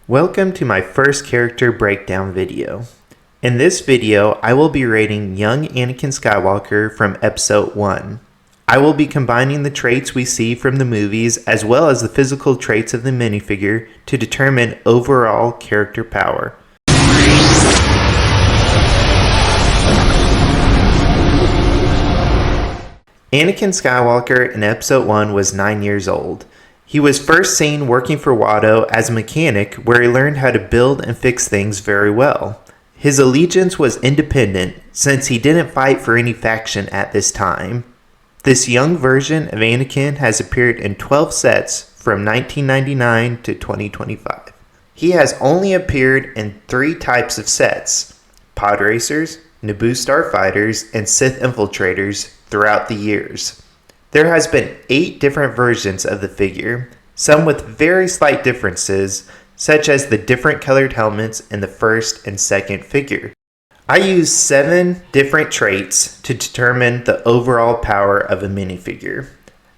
Welcome to my first character breakdown video. In this video, I will be rating young Anakin Skywalker from episode 1. I will be combining the traits we see from the movies as well as the physical traits of the minifigure to determine overall character power. Anakin Skywalker in episode 1 was 9 years old. He was first seen working for Watto as a mechanic where he learned how to build and fix things very well. His allegiance was independent since he didn't fight for any faction at this time. This young version of Anakin has appeared in 12 sets from 1999 to 2025. He has only appeared in 3 types of sets: pod racers, Naboo starfighters, and Sith infiltrators throughout the years. There has been 8 different versions of the figure, some with very slight differences, such as the different colored helmets in the first and second figure. I used 7 different traits to determine the overall power of a minifigure.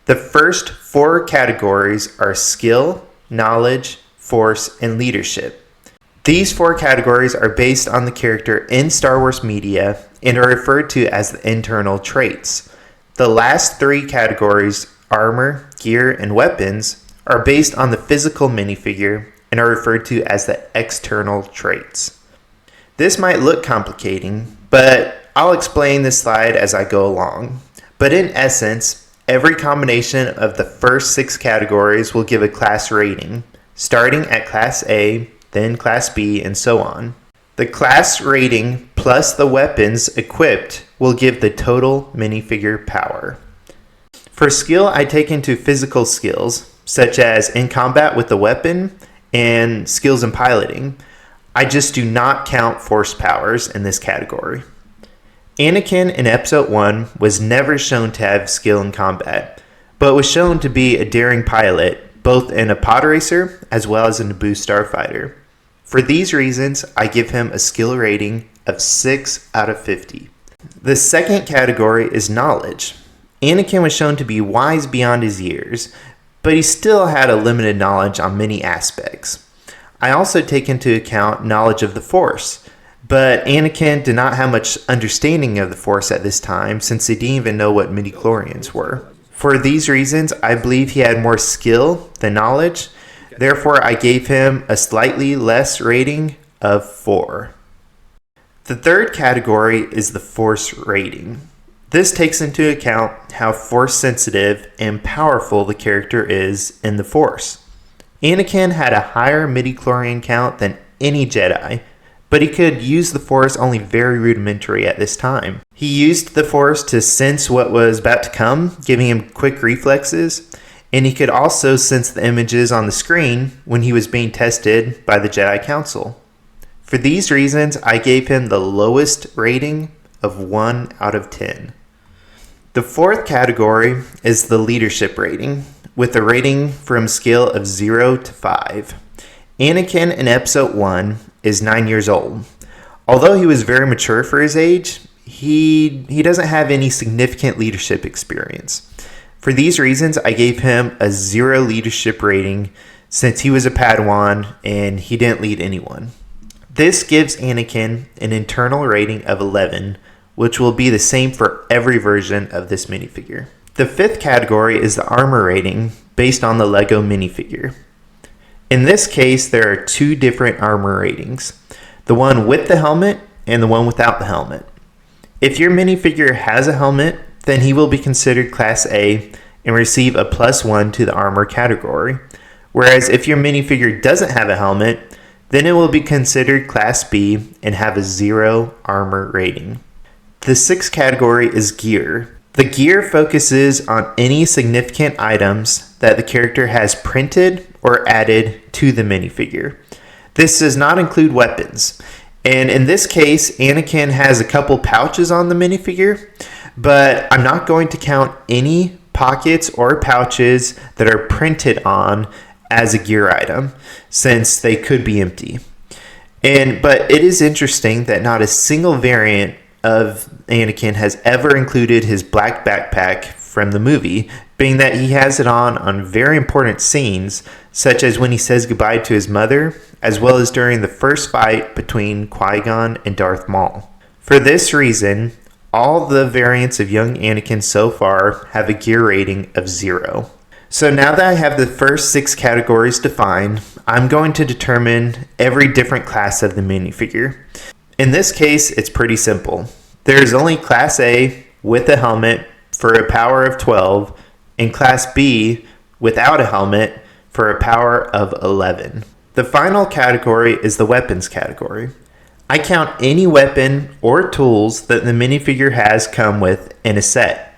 The first 4 categories are skill, knowledge, force, and leadership. These 4 categories are based on the character in Star Wars media and are referred to as the internal traits. The last 3 categories, armor, gear, and weapons, are based on the physical minifigure and are referred to as the external traits. This might look complicating, but I'll explain this slide as I go along. But in essence, every combination of the first 6 categories will give a class rating, starting at Class A, then Class B, and so on. The class rating plus the weapons equipped will give the total minifigure power. For skill, I take into physical skills, such as in combat with the weapon and skills in piloting. I just do not count force powers in this category. Anakin in episode 1 was never shown to have skill in combat, but was shown to be a daring pilot, both in a pod racer as well as a Naboo starfighter. For these reasons, I give him a skill rating of 6 out of 50. The second category is knowledge. Anakin was shown to be wise beyond his years, but he still had a limited knowledge on many aspects. I also take into account knowledge of the Force, but Anakin did not have much understanding of the Force at this time since he didn't even know what midichlorians were. For these reasons, I believe he had more skill than knowledge. Therefore, I gave him a slightly less rating of 4. The third category is the Force rating. This takes into account how Force sensitive and powerful the character is in the Force. Anakin had a higher midichlorian count than any Jedi, but he could use the Force only very rudimentary at this time. He used the Force to sense what was about to come, giving him quick reflexes, and he could also sense the images on the screen when he was being tested by the Jedi Council. For these reasons, I gave him the lowest rating of 1 out of 10. The fourth category is the leadership rating, with a rating from scale of 0 to 5. Anakin in episode 1 is 9 years old. Although he was very mature for his age, he doesn't have any significant leadership experience. For these reasons, I gave him a 0 leadership rating since he was a Padawan and he didn't lead anyone. This gives Anakin an internal rating of 11, which will be the same for every version of this minifigure. The fifth category is the armor rating based on the Lego minifigure. In this case, there are 2 different armor ratings, the one with the helmet and the one without the helmet. If your minifigure has a helmet, then he will be considered Class A and receive a +1 to the armor category. Whereas if your minifigure doesn't have a helmet, then it will be considered Class B and have a 0 armor rating. The sixth category is gear. The gear focuses on any significant items that the character has printed or added to the minifigure. This does not include weapons. And in this case, Anakin has a couple pouches on the minifigure, but I'm not going to count any pockets or pouches that are printed on as a gear item, since they could be empty. But it is interesting that not a single variant of Anakin has ever included his black backpack from the movie being that he has it on very important scenes, such as when he says goodbye to his mother, as well as during the first fight between Qui-Gon and Darth Maul. For this reason, all the variants of young Anakin so far have a gear rating of 0. So now that I have the first 6 categories defined, I'm going to determine every different class of the minifigure. In this case, it's pretty simple. There is only Class A with a helmet for a power of 12, and Class B without a helmet for a power of 11. The final category is the weapons category. I count any weapon or tools that the minifigure has come with in a set.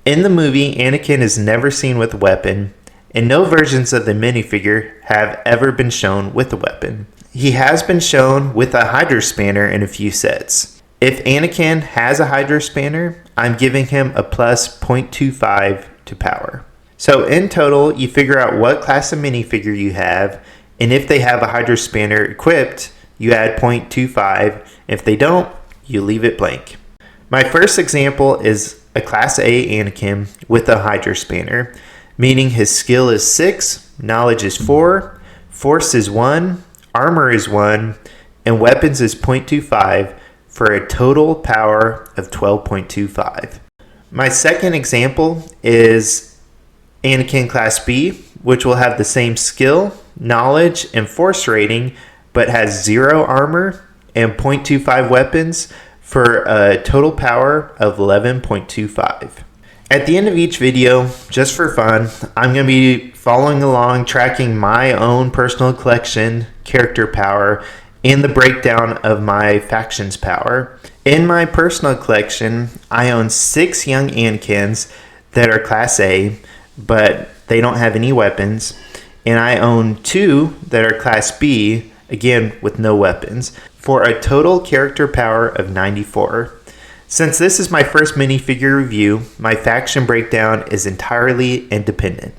In the movie, Anakin is never seen with a weapon, and no versions of the minifigure have ever been shown with a weapon. He has been shown with a Hydro Spanner in a few sets. If Anakin has a Hydro Spanner, I'm giving him a plus 0.25 to power. So in total, you figure out what class of minifigure you have, and if they have a Hydro Spanner equipped, you add 0.25. If they don't, you leave it blank. My first example is a Class A Anakin with a Hydro Spanner, meaning his skill is 6, knowledge is 4, force is 1, armor is 1, and weapons is 0.25 for a total power of 12.25. My second example is Anakin Class B, which will have the same skill, knowledge, and force rating, but has 0 armor and 0.25 weapons for a total power of 11.25. At the end of each video, just for fun, I'm going to be following along, tracking my own personal collection, character power, and the breakdown of my faction's power. In my personal collection, I own 6 young Anakins that are Class A, but they don't have any weapons, and I own 2 that are Class B, again with no weapons, for a total character power of 94. Since this is my first minifigure review, my faction breakdown is entirely independent.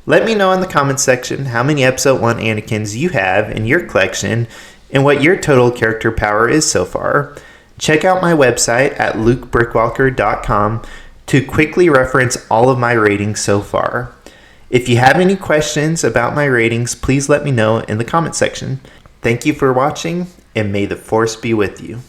Let me know in the comments section how many Episode 1 Anakins you have in your collection and what your total character power is so far. Check out my website at lukebrickwalker.com to quickly reference all of my ratings so far. If you have any questions about my ratings, please let me know in the comment section. Thank you for watching, and may the Force be with you.